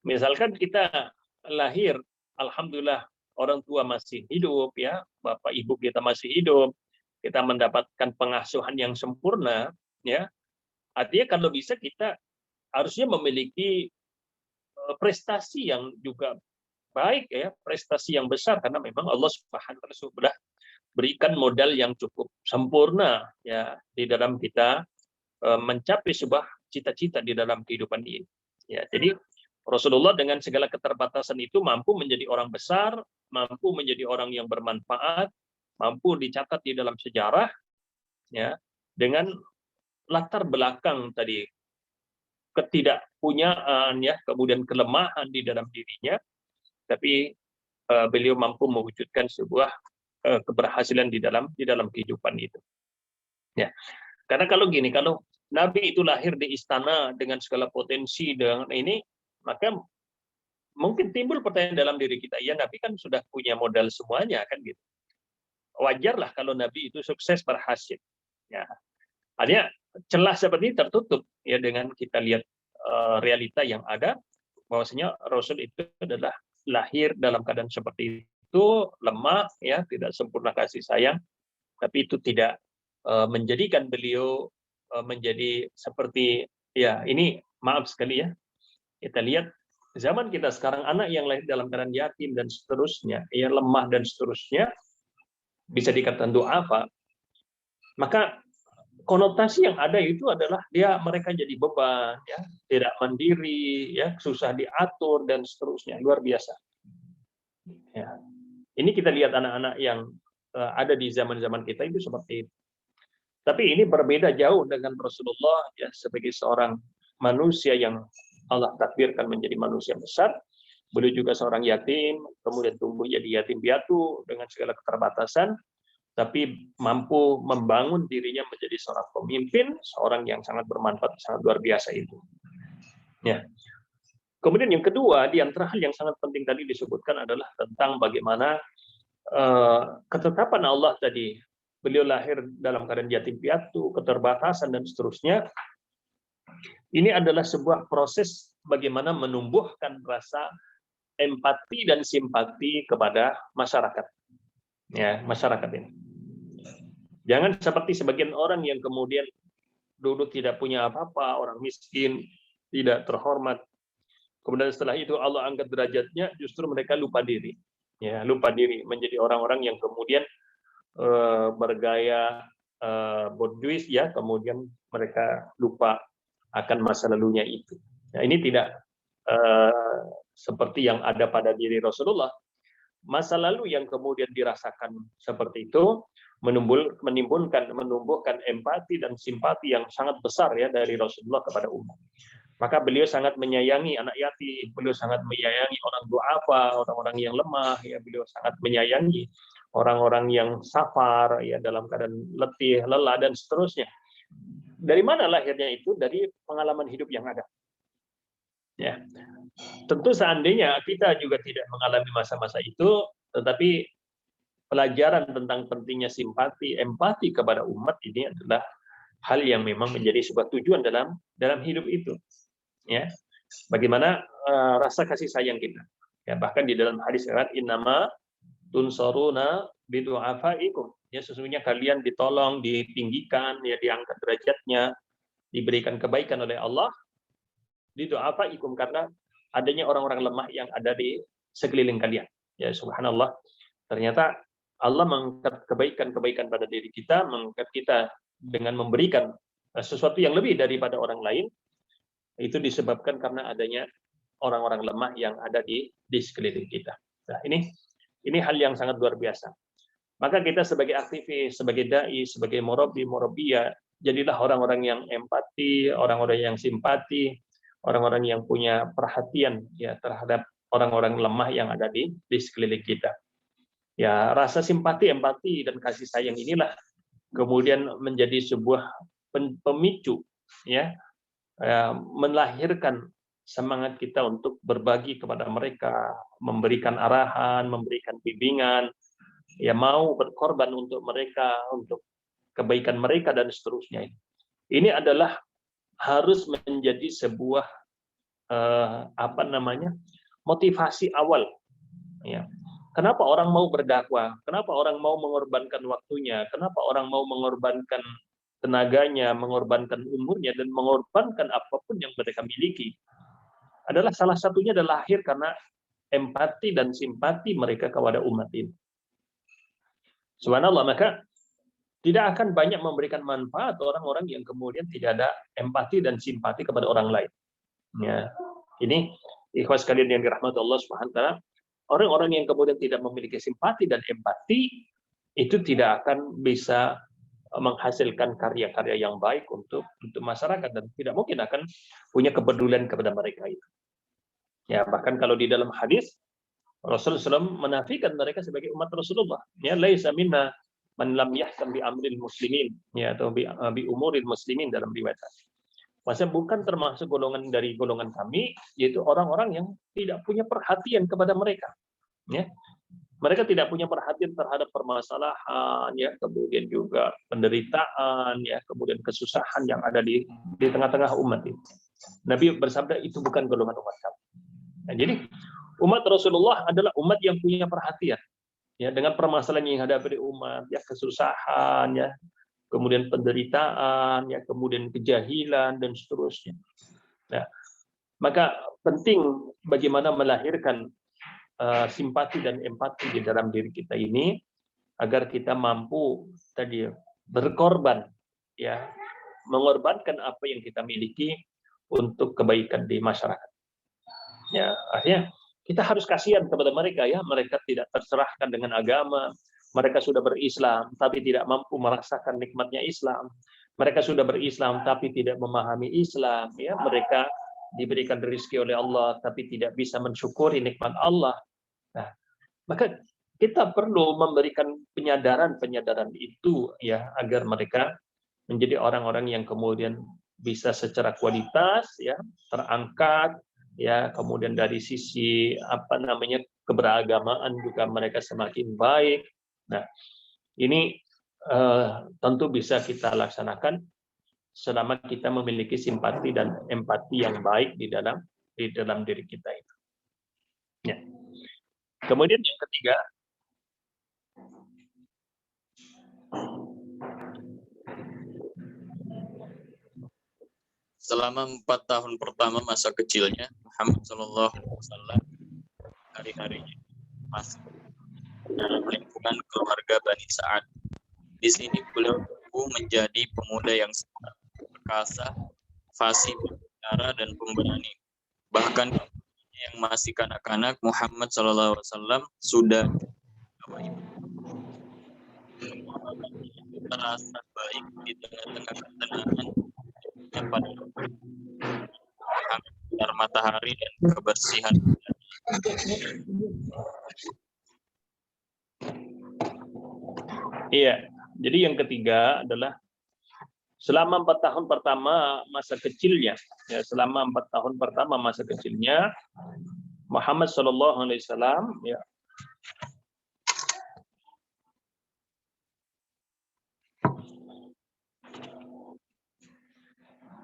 Misalkan kita lahir, alhamdulillah orang tua masih hidup, ya, bapak ibu kita masih hidup, kita mendapatkan pengasuhan yang sempurna, ya. Artinya kalau bisa kita harusnya memiliki prestasi yang juga baik, ya, prestasi yang besar karena memang Allah Subhanahu wa Ta'ala sudah berikan modal yang cukup sempurna, ya, di dalam kita mencapai sebuah cita-cita di dalam kehidupan ini. Ya, jadi Rasulullah dengan segala keterbatasan itu mampu menjadi orang besar, mampu menjadi orang yang bermanfaat, mampu dicatat di dalam sejarah, ya, dengan latar belakang tadi ketidakpunyaan, ya, kemudian kelemahan di dalam dirinya, tapi beliau mampu mewujudkan sebuah keberhasilan di dalam kehidupan itu. Ya, karena kalau Nabi itu lahir di istana dengan segala potensi dengan ini, maka mungkin timbul pertanyaan dalam diri kita, ya Nabi kan sudah punya modal semuanya kan gitu. Wajarlah kalau Nabi itu sukses berhasil. Ya, artinya celah seperti ini tertutup, ya, dengan kita lihat realita yang ada bahwasanya Rasul itu adalah lahir dalam keadaan seperti itu, lemah, ya, tidak sempurna kasih sayang, tapi itu tidak menjadikan beliau menjadi seperti, ya, ini maaf sekali, ya, kita lihat zaman kita sekarang anak yang lahir dalam keadaan yatim dan seterusnya, ya, lemah dan seterusnya, bisa dikatakan apa, maka konotasi yang ada itu adalah mereka jadi beban, ya, tidak mandiri, ya, susah diatur dan seterusnya, luar biasa. Ya. Ini kita lihat anak-anak yang ada di zaman-zaman kita itu seperti itu. Tapi ini berbeda jauh dengan Rasulullah, ya, sebagai seorang manusia yang Allah takdirkan menjadi manusia besar. beliau juga seorang yatim, kemudian tumbuh jadi yatim piatu dengan segala keterbatasan, tapi mampu membangun dirinya menjadi seorang pemimpin, seorang yang sangat bermanfaat, sangat luar biasa itu. Ya. Kemudian yang kedua, di antara hal yang sangat penting tadi disebutkan adalah tentang bagaimana ketetapan Allah tadi. Beliau lahir dalam keadaan yatim piatu, keterbatasan, dan seterusnya. Ini adalah sebuah proses bagaimana menumbuhkan rasa empati dan simpati kepada masyarakat. Ya, masyarakat ini. Jangan seperti sebagian orang yang kemudian dulu tidak punya apa-apa, orang miskin, tidak terhormat. Kemudian setelah itu Allah angkat derajatnya, justru mereka lupa diri. Ya, lupa diri menjadi orang-orang yang kemudian bergaya borjuis, ya, kemudian mereka lupa akan masa lalunya itu. Nah, ini tidak seperti yang ada pada diri Rasulullah. Masa lalu yang kemudian dirasakan seperti itu menumbuhkan empati dan simpati yang sangat besar ya dari Rasulullah kepada umat. Maka beliau sangat menyayangi anak yatim, beliau sangat menyayangi orang duafa, orang-orang yang lemah, ya, beliau sangat menyayangi orang-orang yang safar, ya, dalam keadaan letih, lelah, dan seterusnya. Dari mana lahirnya itu? Dari pengalaman hidup yang ada. Ya, tentu seandainya kita juga tidak mengalami masa-masa itu, tetapi pelajaran tentang pentingnya simpati, empati kepada umat ini adalah hal yang memang menjadi sebuah tujuan dalam hidup itu. Ya, bagaimana rasa kasih sayang kita. Ya, bahkan di dalam hadis riwayat innama tunsaruna bidu'afaikum. Ya, sesungguhnya kalian ditolong, ditinggikan, ya, diangkat derajatnya, diberikan kebaikan oleh Allah bidu'afaikum karena adanya orang-orang lemah yang ada di sekeliling kalian. Ya, subhanallah. Ternyata Allah mengangkat kebaikan-kebaikan pada diri kita, mengangkat kita dengan memberikan sesuatu yang lebih daripada orang lain. Itu disebabkan karena adanya orang-orang lemah yang ada di sekeliling kita. Nah, ini hal yang sangat luar biasa. Maka kita sebagai aktivis, sebagai dai, sebagai murabbi-murabbiyah, jadilah orang-orang yang empati, orang-orang yang simpati, orang-orang yang punya perhatian ya terhadap orang-orang lemah yang ada di sekeliling kita. Ya, rasa simpati, empati, dan kasih sayang inilah kemudian menjadi sebuah pemicu, ya, melahirkan semangat kita untuk berbagi kepada mereka, memberikan arahan, memberikan bimbingan, ya, mau berkorban untuk mereka, untuk kebaikan mereka, dan seterusnya. Ini adalah harus menjadi sebuah motivasi awal. Ya. Kenapa orang mau berdakwah? Kenapa orang mau mengorbankan waktunya? Kenapa orang mau mengorbankan tenaganya, mengorbankan umurnya, dan mengorbankan apapun yang mereka miliki? Adalah salah satunya adalah lahir karena empati dan simpati mereka kepada umat ini. Subhanallah, maka tidak akan banyak memberikan manfaat orang-orang yang kemudian tidak ada empati dan simpati kepada orang lain. Ya, ini ikhwas sekalian yang dirahmati Allah Subhanahu wa taala, orang-orang yang kemudian tidak memiliki simpati dan empati itu tidak akan bisa menghasilkan karya-karya yang baik untuk masyarakat dan tidak mungkin akan punya kepedulian kepada mereka itu. Ya, bahkan kalau di dalam hadis Rasulullah SAW menafikan mereka sebagai umat Rasulullah. Ya, laisa minna man lam yahkam bi amril muslimin, ya, atau bi umuril muslimin dalam riwayat. Maksudnya bukan termasuk golongan dari golongan kami, yaitu orang-orang yang tidak punya perhatian kepada mereka. Ya. Mereka tidak punya perhatian terhadap permasalahan, ya, kemudian juga penderitaan, ya, kemudian kesusahan yang ada di tengah-tengah umat itu. Nabi bersabda itu bukan golongan umat kami. Nah, jadi umat Rasulullah adalah umat yang punya perhatian, ya, dengan permasalahan yang dihadapi umat, ya, kesusahan, ya, kemudian penderitaan, ya, kemudian kejahilan, dan seterusnya. Nah, maka penting bagaimana melahirkan simpati dan empati di dalam diri kita ini agar kita mampu tadi berkorban, ya, mengorbankan apa yang kita miliki untuk kebaikan di masyarakat. Ya, akhirnya kita harus kasihan kepada mereka, ya, mereka tidak terserahkan dengan agama. Mereka sudah berislam, tapi tidak mampu merasakan nikmatnya Islam. Mereka sudah berislam, tapi tidak memahami Islam. Ya, mereka diberikan rezeki oleh Allah tapi tidak bisa mensyukuri nikmat Allah. Nah, maka kita perlu memberikan penyadaran itu ya agar mereka menjadi orang-orang yang kemudian bisa secara kualitas ya terangkat ya, kemudian dari sisi keberagamaan juga mereka semakin baik. Nah, ini tentu bisa kita laksanakan selama kita memiliki simpati dan empati yang baik di dalam diri kita itu. Ya. Kemudian yang ketiga, selama 4 tahun pertama masa kecilnya, Muhammad SAW hari-harinya masuk dalam lingkungan keluarga Bani Sa'ad. Di sini beliau tumbuh menjadi pemuda yang semangat, perkasa, fasih berbicara dan pemberani. Bahkan yang masih kanak-kanak, Muhammad SAW sudah terasa baik di tengah-tengah ketenangan pada sinar matahari dan kebersihan. Iya, jadi yang ketiga adalah selama 4 tahun pertama masa kecilnya, ya selama 4 tahun pertama masa kecilnya Muhammad SAW ya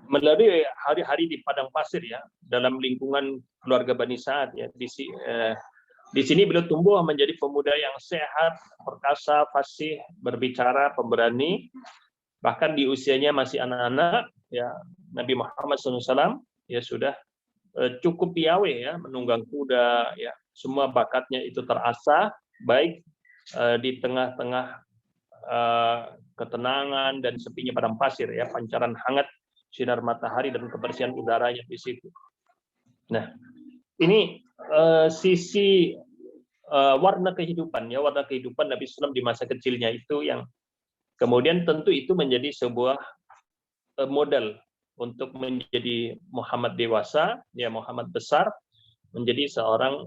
melalui hari-hari di padang pasir ya dalam lingkungan keluarga Bani Sa'ad ya di sini beliau tumbuh menjadi pemuda yang sehat, perkasa, fasih, berbicara, pemberani. Bahkan di usianya masih anak-anak ya Nabi Muhammad SAW ya sudah cukup piawai ya menunggang kuda ya, semua bakatnya itu terasah baik di tengah-tengah ketenangan dan sepinya padang pasir ya, pancaran hangat sinar matahari dan kebersihan udaranya di situ. Nah, ini sisi warna kehidupan Nabi SAW di masa kecilnya itu yang kemudian tentu itu menjadi sebuah modal untuk menjadi Muhammad dewasa, ya Muhammad besar, menjadi seorang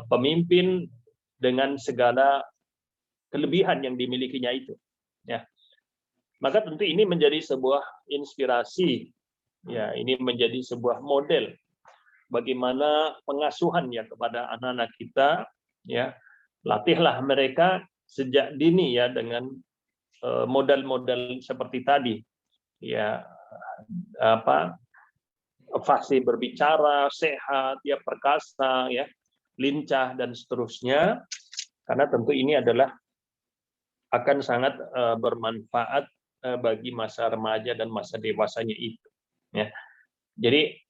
pemimpin dengan segala kelebihan yang dimilikinya itu. Ya. Maka tentu ini menjadi sebuah inspirasi, ya ini menjadi sebuah model bagaimana pengasuhan ya kepada anak-anak kita, ya latihlah mereka sejak dini ya dengan modal-modal seperti tadi, ya fasih berbicara, sehat, ya perkasa, ya lincah dan seterusnya, karena tentu ini adalah akan sangat bermanfaat bagi masa remaja dan masa dewasanya itu. Ya. Jadi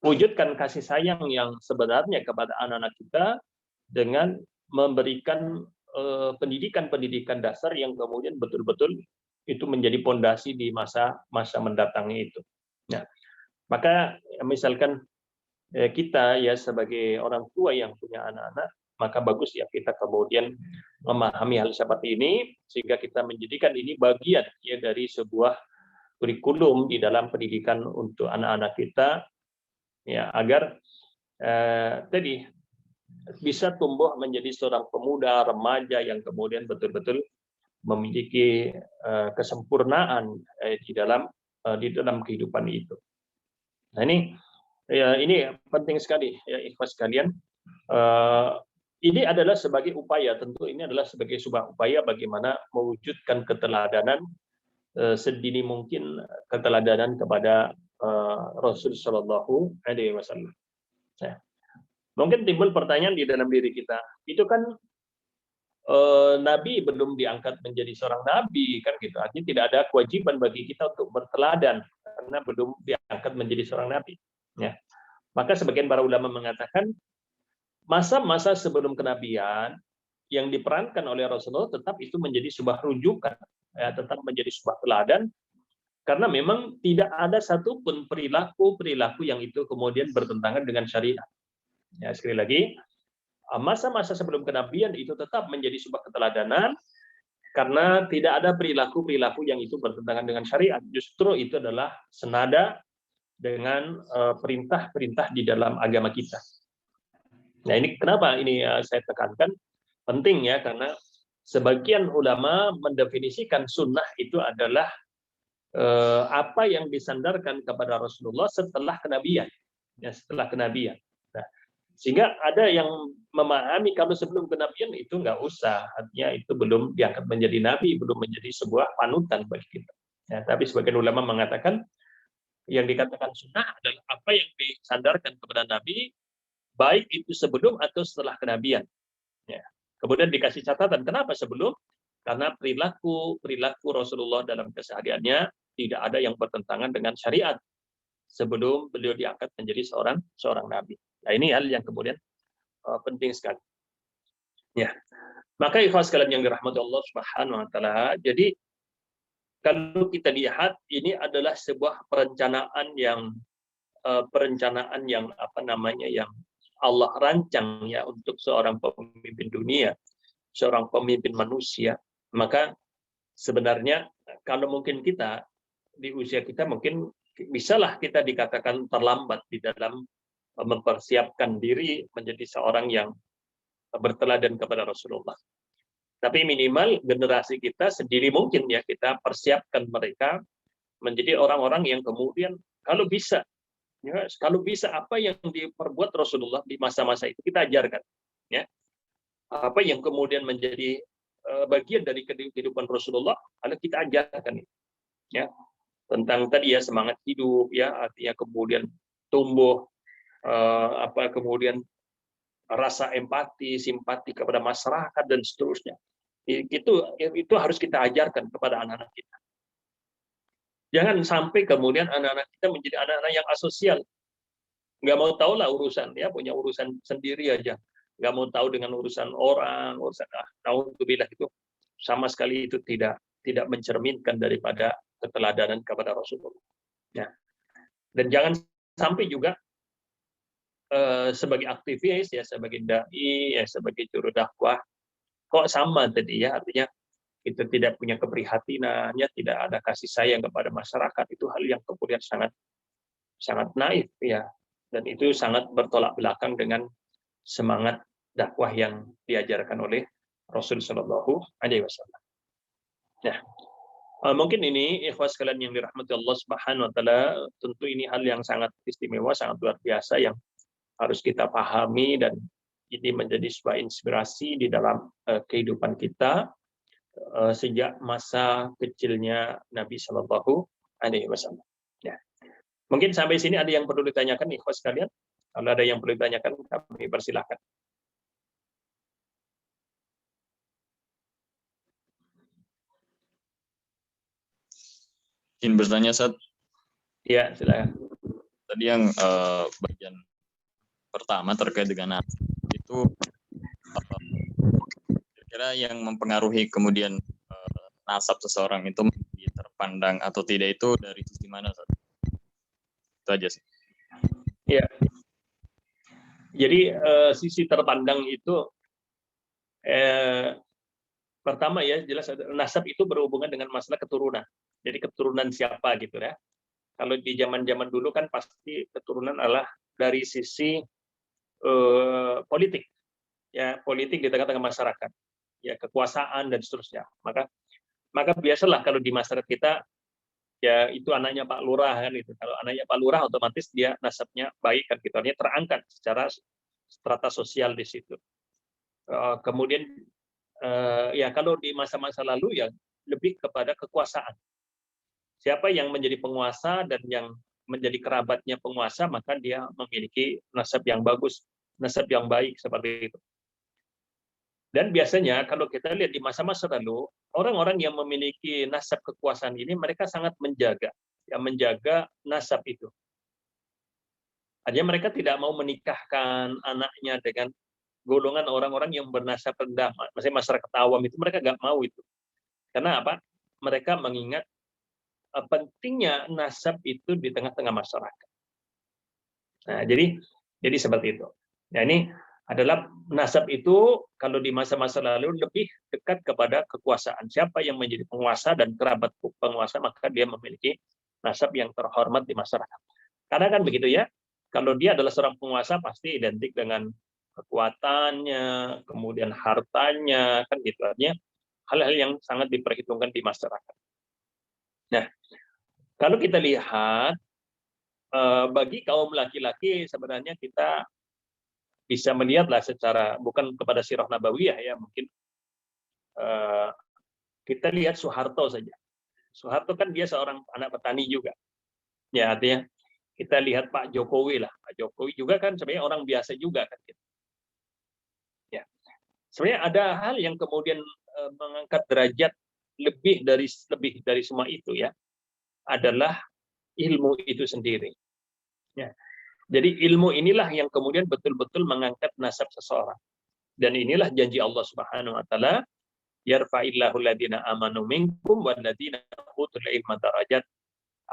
wujudkan kasih sayang yang sebenarnya kepada anak-anak kita dengan memberikan pendidikan dasar yang kemudian betul-betul itu menjadi pondasi di masa mendatangnya itu. Nah, maka misalkan kita ya sebagai orang tua yang punya anak-anak, maka bagus ya kita kemudian memahami hal seperti ini sehingga kita menjadikan ini bagian ya dari sebuah kurikulum di dalam pendidikan untuk anak-anak kita ya agar tadi bisa tumbuh menjadi seorang pemuda remaja yang kemudian betul-betul memiliki kesempurnaan di dalam kehidupan itu. Nah ini penting sekali ya ikhwas sekalian. Ini adalah sebagai upaya, tentu ini adalah sebagai sebuah upaya bagaimana mewujudkan keteladanan sedini mungkin, keteladanan kepada Rasul Shallallahu Alaihi Wasallam. Nah, mungkin timbul pertanyaan di dalam diri kita, itu kan Nabi belum diangkat menjadi seorang nabi kan gitu, artinya tidak ada kewajiban bagi kita untuk berteladan karena belum diangkat menjadi seorang nabi. Ya. Maka sebagian para ulama mengatakan masa-masa sebelum kenabian yang diperankan oleh Rasulullah tetap itu menjadi sebuah rujukan, ya, tetap menjadi sebuah teladan, karena memang tidak ada satupun perilaku yang itu kemudian bertentangan dengan syariat. Ya, sekali lagi, masa-masa sebelum kenabian itu tetap menjadi sebuah keteladanan, karena tidak ada perilaku yang itu bertentangan dengan syariat. Justru itu adalah senada dengan perintah-perintah di dalam agama kita. Nah, ini kenapa ini saya tekankan penting ya, karena sebagian ulama mendefinisikan sunnah itu adalah apa yang disandarkan kepada Rasulullah setelah kenabian, ya, setelah kenabian. Nah, sehingga ada yang memahami kalau sebelum kenabian itu nggak usah, artinya itu belum diangkat menjadi nabi, belum menjadi sebuah panutan bagi kita. Ya, tapi sebagian ulama mengatakan yang dikatakan sunnah adalah apa yang disandarkan kepada nabi, baik itu sebelum atau setelah kenabian. Ya. Kemudian dikasih catatan, kenapa sebelum? Karena perilaku Rasulullah dalam kesehariannya tidak ada yang bertentangan dengan syariat sebelum beliau diangkat menjadi seorang nabi. Nah, ini hal yang kemudian penting sekali. Ya. Maka ikhwas sekalian yang dirahmati Allah Subhanahu wa taala, jadi kalau kita lihat ini adalah sebuah perencanaan yang yang Allah rancang ya untuk seorang pemimpin dunia, seorang pemimpin manusia. Maka sebenarnya kalau mungkin kita di usia kita mungkin bisalah kita dikatakan terlambat di dalam mempersiapkan diri menjadi seorang yang berteladan kepada Rasulullah. Tapi minimal generasi kita sendiri mungkin ya kita persiapkan mereka menjadi orang-orang yang kemudian kalau bisa apa yang diperbuat Rasulullah di masa-masa itu kita ajarkan, ya. Apa yang kemudian menjadi bagian dari kehidupan Rasulullah, lalu kita ajarkan, ya. Tentang tadi ya semangat hidup, ya, artinya kemudian tumbuh kemudian rasa empati, simpati kepada masyarakat dan seterusnya. Itu harus kita ajarkan kepada anak-anak kita. Jangan sampai kemudian anak-anak kita menjadi anak-anak yang asosial. Nggak mau tahu lah urusan, ya, punya urusan sendiri aja. Nggak mau tahu dengan urusan orang, naudzubillah itu sama sekali itu tidak mencerminkan daripada keteladanan kepada Rasulullah. Ya. Dan jangan sampai juga sebagai aktivis, ya, sebagai dai, ya, sebagai juru dakwah, kok sama tadi ya, artinya itu tidak punya keprihatinannya, tidak ada kasih sayang kepada masyarakat, itu hal yang kemudian sangat naif ya, dan itu sangat bertolak belakang dengan semangat dakwah yang diajarkan oleh Rasul Shallallahu Alaihi Wasallam. Nah, mungkin ini ikhwas sekalian yang dirahmati Allah Subhanahu Wa Taala, tentu ini hal yang sangat istimewa, sangat luar biasa yang harus kita pahami, dan ini menjadi sebuah inspirasi di dalam kehidupan kita sejak masa kecilnya Nabi Shallallahu Alaihi Wasallam. Ya. Mungkin sampai sini ada yang perlu ditanyakan, ikhwas sekalian. Kalau ada yang perlu ditanyakan, kami persilahkan. Ingin bertanya, Ustaz? Ya, silakan. Tadi yang bagian pertama terkait dengan itu, kira-kira yang mempengaruhi kemudian nasab seseorang itu terpandang atau tidak itu dari sisi mana, Ustaz? Itu aja sih. Ya. Jadi sisi terpandang itu pertama ya jelas nasab itu berhubungan dengan masalah keturunan. Jadi keturunan siapa gitu ya. Kalau di zaman-zaman dulu kan pasti keturunan adalah dari sisi politik. Ya, politik di tengah-tengah masyarakat. Ya, kekuasaan dan seterusnya. Maka biasalah kalau di masyarakat kita ya itu anaknya Pak Lurah kan itu. Kalau anaknya Pak Lurah otomatis dia nasabnya baik kan gitu. Artinya terangkat secara strata sosial di situ. Kemudian ya kalau di masa-masa lalu ya lebih kepada kekuasaan. Siapa yang menjadi penguasa dan yang menjadi kerabatnya penguasa, maka dia memiliki nasab yang bagus, nasab yang baik seperti itu. Dan biasanya kalau kita lihat di masa-masa lalu, orang-orang yang memiliki nasab kekuasaan ini mereka sangat menjaga nasab itu. Artinya mereka tidak mau menikahkan anaknya dengan golongan orang-orang yang bernasab rendah, maksudnya masyarakat awam itu mereka nggak mau itu. Karena apa? Mereka mengingat pentingnya nasab itu di tengah-tengah masyarakat. Nah, jadi seperti itu. Nah, ini adalah nasab itu kalau di masa-masa lalu lebih dekat kepada kekuasaan. Siapa yang menjadi penguasa dan kerabat penguasa, maka dia memiliki nasab yang terhormat di masyarakat. Karena kan begitu ya, kalau dia adalah seorang penguasa pasti identik dengan kekuatannya, kemudian hartanya, kan gitu. Artinya hal-hal yang sangat diperhitungkan di masyarakat. Nah, kalau kita lihat bagi kaum laki-laki sebenarnya kita bisa melihatlah secara bukan kepada sirah nabawiyah ya, mungkin kita lihat Soeharto saja. Soeharto kan dia seorang anak petani juga. Ya, artinya kita lihat Pak Jokowi lah. Pak Jokowi juga kan sebenarnya orang biasa juga kan. Ya. Sebenarnya ada hal yang kemudian mengangkat derajat lebih dari semua itu ya. Adalah ilmu itu sendiri. Ya. Jadi ilmu inilah yang kemudian betul-betul mengangkat nasab seseorang. Dan inilah janji Allah Subhanahu wa taala, yarfa'illahu alladziina aamanu minkum walladziina utul ilma darajat.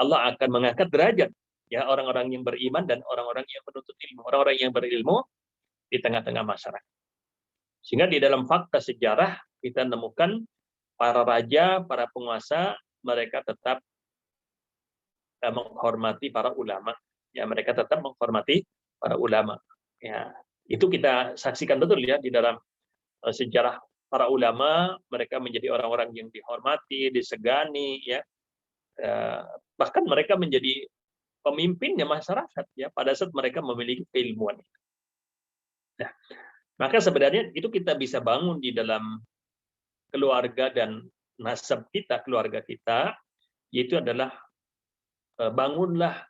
Allah akan mengangkat derajat ya orang-orang yang beriman dan orang-orang yang menuntut ilmu, orang-orang yang berilmu di tengah-tengah masyarakat. Sehingga di dalam fakta sejarah kita menemukan para raja, para penguasa, mereka tetap menghormati para ulama. Ya, mereka tetap menghormati para ulama. Ya, itu kita saksikan betul ya di dalam sejarah para ulama, mereka menjadi orang-orang yang dihormati, disegani, ya. Bahkan mereka menjadi pemimpinnya masyarakat ya pada saat mereka memiliki keilmuan. Nah, maka sebenarnya itu kita bisa bangun di dalam keluarga dan nasab kita, keluarga kita, yaitu adalah bangunlah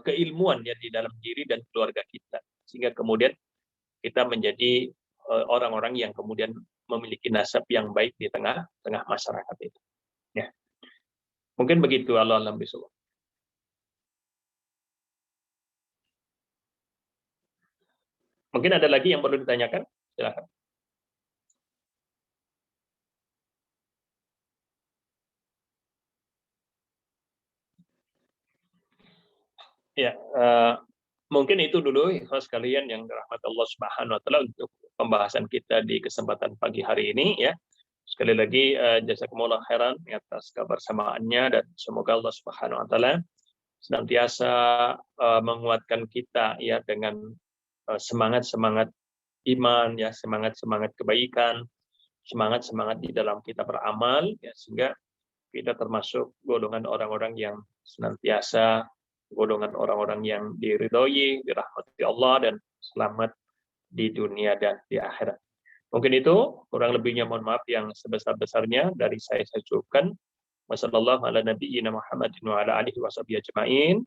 keilmuan ya di dalam diri dan keluarga kita, sehingga kemudian kita menjadi orang-orang yang kemudian memiliki nasab yang baik di tengah-tengah masyarakat itu. Ya. Mungkin begitu, Allah alam bisawab. Mungkin ada lagi yang perlu ditanyakan? Silakan. Ya, mungkin itu dulu ikhlas sekalian yang dirahmati Allah Subhanahu wa taala untuk pembahasan kita di kesempatan pagi hari ini ya. Sekali lagi jazakumullah khairan atas kebersamaannya dan semoga Allah Subhanahu wa taala senantiasa menguatkan kita ya dengan semangat-semangat iman ya, semangat-semangat kebaikan, semangat-semangat di dalam kita beramal ya, sehingga kita termasuk golongan orang-orang yang senantiasa golongan orang-orang yang diridhoi, dirahmati Allah dan selamat di dunia dan di akhirat. Mungkin itu, kurang lebihnya mohon maaf yang sebesar-besarnya dari saya cukupkan. Wassallallahu ala nabiyyina Muhammadin wa ala alihi washabihi ajmain.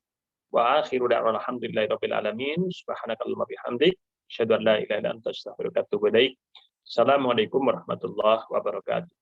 Wa akhiru da'wana alhamdulillahirabbil alamin. Subhanakallahumma bihamdik, asyhadu an la ilaha illa anta astaghfiruka wa atubu ilaik. Assalamualaikum warahmatullahi wabarakatuh.